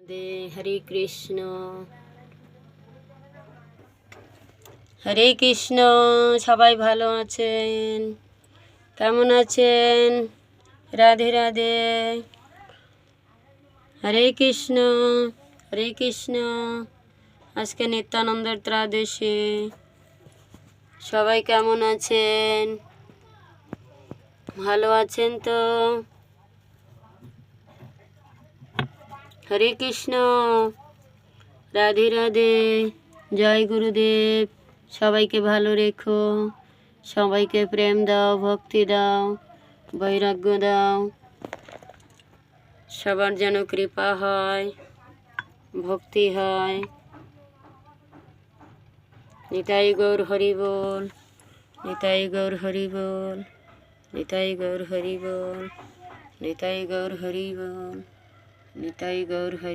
হরে কৃষ্ণ হরে কৃষ্ণ। সবাই ভালো আছেন? কেমন আছেন? রাধে রাধে। হরে কৃষ্ণ হরে কৃষ্ণ। আজকে নিত্যানন্দের ত্রাদেশে সবাই কেমন আছেন? ভালো আছেন তো? হরে কৃষ্ণ রাধে রাধে। জয় গুরুদেব। সবাইকে ভালো রেখো, সবাইকে প্রেম দাও, ভক্তি দাও, বৈরাগ্য দাও, সবার যেন কৃপা হয়, ভক্তি হয়। নিতাই গৌর হরি বল, নিতাই গৌর হরি বল, নিতাই গৌর হরি বল, নিতাই গৌর হরি বল, নিতাই গৌর হরি।